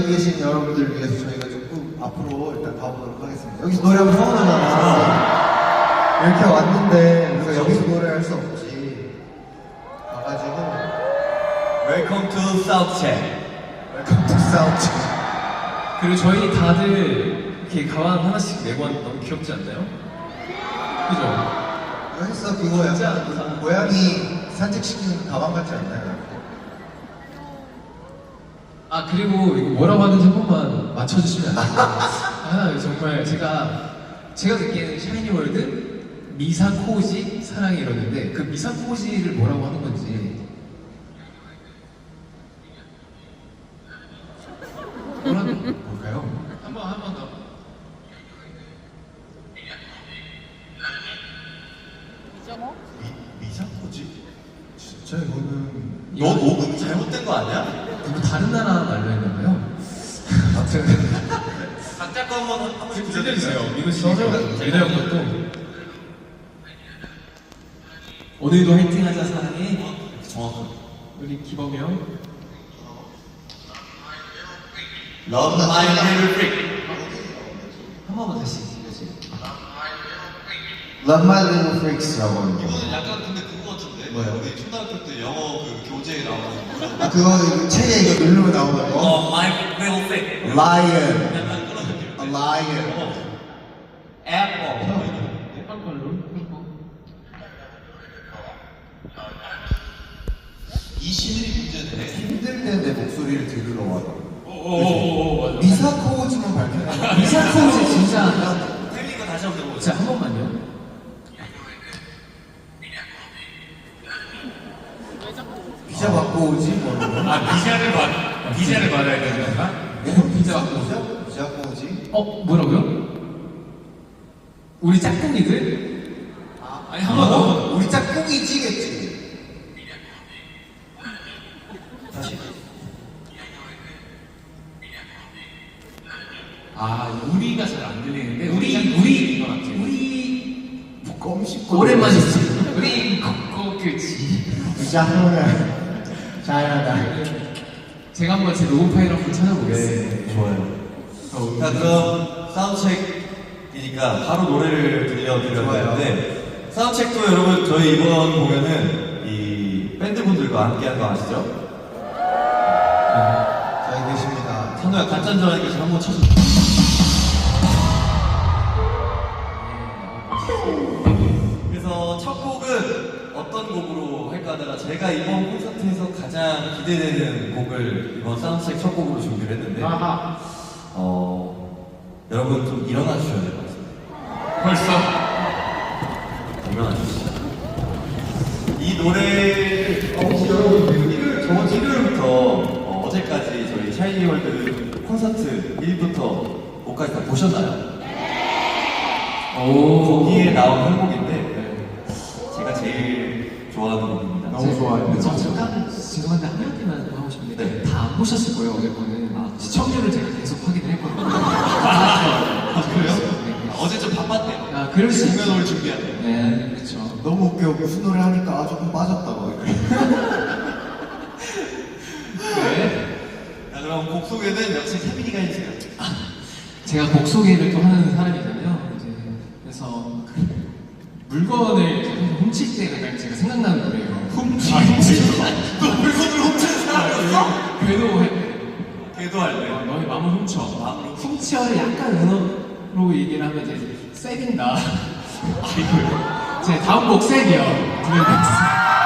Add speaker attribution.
Speaker 1: 여기 계신 여러분들 위해서 저희가 조금 앞으로 일단 가보도록 하겠습니다. 여기서 노래하면 서운하잖아. 이렇게 왔는데 우리가 여기서 노래할 수 없지. 가가지고
Speaker 2: Welcome to South Check.
Speaker 1: 웰컴 투 사우치.
Speaker 3: 그리고 저희 다들 이렇게 가방 하나씩 메고 왔는데 너무 귀엽지 않나요? 그죠?
Speaker 1: 이거 했어 그거
Speaker 3: 진짜
Speaker 1: 약간 고양이 산책시키는 가방 같지 않나요?
Speaker 3: 아 그리고 이거 뭐라고 하는지 한 번만 맞춰주시면 안 돼요? 아 정말 제가 듣기에는 샤이니월드 미사코지 사랑이 이러는데 그 미사코지를 뭐라고 하는 건지 뭐라고
Speaker 1: 뭘까요?
Speaker 3: 한 번 더.
Speaker 1: 미사코지? 진짜 이거는
Speaker 2: 너 녹음 잘못된 거 아니야?
Speaker 3: 누구 다른 나라 말로 했나봐요? 아무튼
Speaker 2: 각자 거 한번 한 번씩
Speaker 3: 들려주세요. 민호 씨, 민호 형 것도 오늘도 화이팅하자 사랑해.
Speaker 2: 정확하게.
Speaker 3: 우리 기범이 형.
Speaker 2: Love my little freak.
Speaker 3: 한 번만 다시 들려주세요.
Speaker 1: Love My Little Freaks라고 하는 게
Speaker 4: 이거는 약간 근데 그거 같은데?
Speaker 1: 뭐예요?
Speaker 4: 우리 초등학교 때 영어 그 교재에 나오는 거.
Speaker 1: 아 그거 책에 이거 누르면 나오는 거?
Speaker 2: My little freak.
Speaker 1: Lion.
Speaker 4: 약간 그런 느낌.
Speaker 1: A lion.
Speaker 2: Apple.
Speaker 3: 예쁜 걸로.
Speaker 4: 이 시들이 문제네.
Speaker 1: 힘들 때 내 목소리를 들으러 와라.
Speaker 3: 오오오 맞아.
Speaker 1: 미사코지만 밝혀놔.
Speaker 3: 미사코지 진짜.
Speaker 2: 틀린 거 다시 한번 들어보자.
Speaker 3: 자 한 번만요.
Speaker 1: 비자 받고 오지 뭐.
Speaker 3: 비자를 받아야 되는 건가? 비자 받고 오죠?
Speaker 1: 비자 받고 오지.
Speaker 3: 뭐라고요? 우리 짝꿍이들? 아니 한 번 더.
Speaker 1: 우리 짝꿍이지겠지.
Speaker 2: 다시.
Speaker 3: 우리가 잘 안 들리는데 우리
Speaker 1: 껌 씹고.
Speaker 3: 오랜만에 듣지. 우리 그치.
Speaker 1: 비자 하면 잘하다.
Speaker 3: 제가 한번 제 녹음 파일 한번 찾아보겠습니다.
Speaker 1: 네, 좋아요.
Speaker 2: 자 그럼 사운드체크이니까 바로 노래를 들려드려야
Speaker 1: 좋아요.
Speaker 2: 되는데 사운드체크도 여러분 저희 이번 공연은 이 밴드분들과 함께한 거 아시죠?
Speaker 1: 저희 계십니다.
Speaker 2: 찬호야 간짠전하니까 지금 한번 쳐줘. 그래서 첫 곡은 어떤 곡으로 할까 하다가 제가 이번 콘서트에서 가장 기대되는 곡을 이번 사운드체크 첫 곡으로 준비를 했는데 여러분 좀 일어나 주셔야 될 것 같습니다.
Speaker 3: 벌써?
Speaker 2: 일어나 주시죠. 이 노래 여러분 저번 주 일요일부터 어제까지 저희 샤이니월드 콘서트 1부터 5까지 다 보셨나요? 거기에 나온 한 곡인데 제가 제일 좋아하는 곡입니다.
Speaker 1: 너무 좋아요.
Speaker 3: 저 잠깐 죄송한데 한마디만 더 하고 싶은데
Speaker 2: 네.
Speaker 3: 다 안 보셨을 거예요 어제 거는. 시청률을 제가 계속 확인을 했거든요.
Speaker 4: 그래요?
Speaker 3: 네.
Speaker 4: 어제 좀 바빴대요.
Speaker 3: 그럴 수 있어요.
Speaker 4: 공연을 준비하는.
Speaker 3: 네, 그렇죠.
Speaker 1: 너무 웃겨. 무슨 노래 하니까 조금 빠졌다고.
Speaker 3: 네.
Speaker 4: 자, 그럼 곡 소개는 역시 태민이가 해주세요.
Speaker 3: 제가 곡 소개를 또 하는 사람이잖아요. 이제 그래서 물건을 이제 훔칠 때 가장 제가 생각나는 노래예요. 훔칠?
Speaker 4: 또 물건을 훔치는 사람이었어?
Speaker 3: 궤도해.
Speaker 4: 걔도 할래.
Speaker 3: 너의 마음을 훔쳐. 훔쳐를 약간 은어로 얘기를 하면 이제 세빈다. 제 다음 곡 세비요. 들려드리겠습니다.